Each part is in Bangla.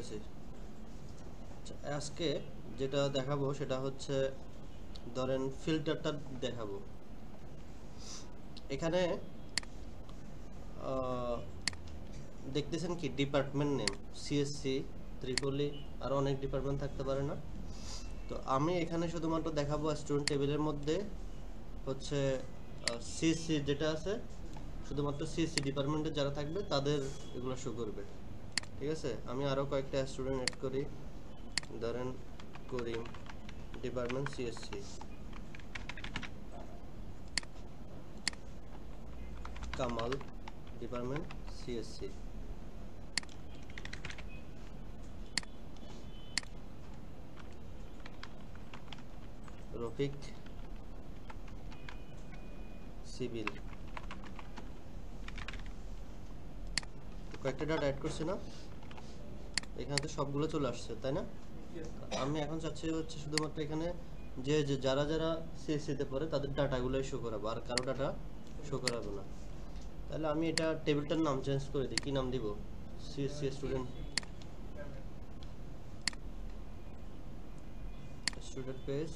গেছি। আজকে যেটা দেখাবো সেটা হচ্ছে ধরেন ফিল্টারটা দেখাবো। এখানে দেখতেছেন কি ডিপার্টমেন্ট নেম সিএসসি ত্রিপলি, আর অনেক ডিপার্টমেন্ট থাকতে পারে না। তো আমি এখানে শুধুমাত্র দেখাবো স্টুডেন্ট টেবিলের মধ্যে হচ্ছে সিএসসি যেটা আছে, শুধুমাত্র সিএসসি ডিপার্টমেন্টে যারা থাকবে তাদের এগুলো শো করবে। ঠিক আছে, আমি আরও কয়েকটা স্টুডেন্ট এড করি, ধরেন Karim department CSC, Kamal department CSC, Rafiq civil. কয়েকটা ডাটা অ্যাড করছি না, এখানে তো সবগুলো চলে আসছে তাই না? আমি এখন চাচ্ছি হচ্ছে শুধুমাত্র এখানে যে যারা যারা সিএসসিতে পড়ে তাদের ডাটাগুলোই শো করাবো, আর কারো ডাটা শো করাবো না। তাহলে আমি এটা টেবিলটার নাম চেঞ্জ করে দিই। কি নাম দিব? CSC student page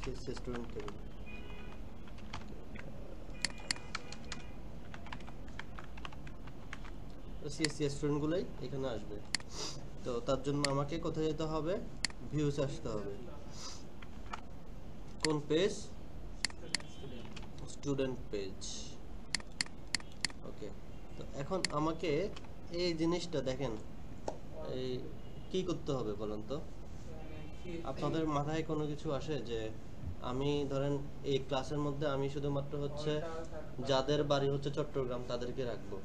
CSC student table. CSC স্টুডেন্টগুলোই এখানে আসবে। তো তার জন্য আমাকে কোথায় যেতে হবে? ভিউস আসতে হবে। কোন পেজ? Student page. ওকে, তো এখন আমাকে এই জিনিসটা দেখেন, এই কি করতে হবে বলেন তো? আপনাদের মাথায় কোনো কিছু আসে যে আমি ধরেন এই ক্লাসের মধ্যে আমি শুধুমাত্র হচ্ছে যাদের বাড়ি হচ্ছে চট্টগ্রাম তাদেরকে রাখবো,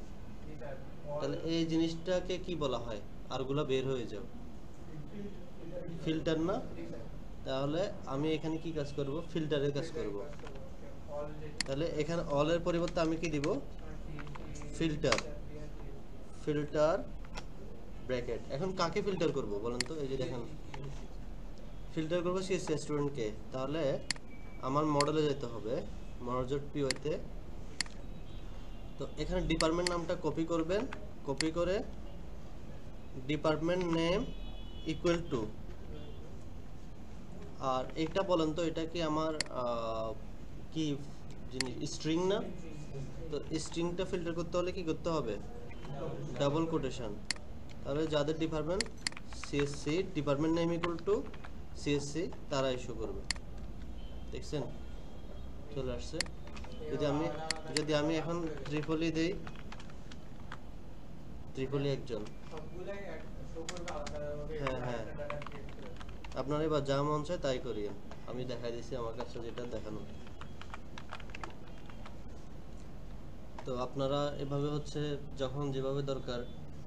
তাহলে এই জিনিসটাকে কি বলা হয়? আরগুলা বের হয়ে যাও, ফিল্টার না? তাহলে আমি এখানে কি কাজ করব? ফিল্টারের কাজ করব। তাহলে এখানে অলের পরিবর্তে আমি কি দিব? Filter, filter bracket. এখন কাকে ফিল্টার করব বলেন তো? এই যে দেখেন, ফিল্টার করবো সিএসসি স্টুডেন্টকে। তাহলে আমার মডেলে যেতে হবে, মডেল পিওতে। তো এখানে ডিপার্টমেন্ট নামটা কপি করবেন, কপি করে ডিপার্টমেন্ট নেম ইকুয়াল টু, আর এটা বলেন তো এটা কি আমার কি জিনিস? স্ট্রিং না? তো স্ট্রিংটা ফিল্টার করতে হলে কি করতে হবে? Double quotation. তাহলে যাদের department CSC department name equal to CSC তারা ইস্যু করবে। দেখছেন চলে আসছে। যদি আমি এখন ত্রিপলি দেই, ত্রিপলি একজন, হ্যাঁ হ্যাঁ, আপনার এবার যা মন চায় তাই করিয়েন। আমি দেখাই দিচ্ছি আমার কাছে যেটা দেখানো। তো আপনারা এভাবে হচ্ছে যখন যেভাবে দরকার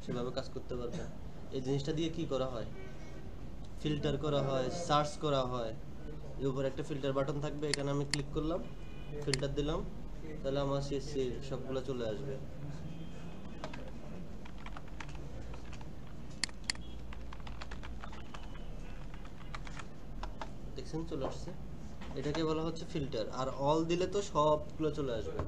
সেভাবে কাজ করতে পারবেন। এই জিনিসটা দিয়ে কি করা হয়? ফিল্টার করা হয়, সার্চ করা হয়। এর উপর একটা ফিল্টার বাটন থাকবে, এখানে আমি ক্লিক করলাম, ফিল্টার দিলাম, তাহলে আমার সিএসসি সবগুলো চলে আসবে। দেখছেন চলে আসছে। এটাকে বলা হচ্ছে ফিল্টার। আর অল দিলে তো সবগুলো চলে আসবে।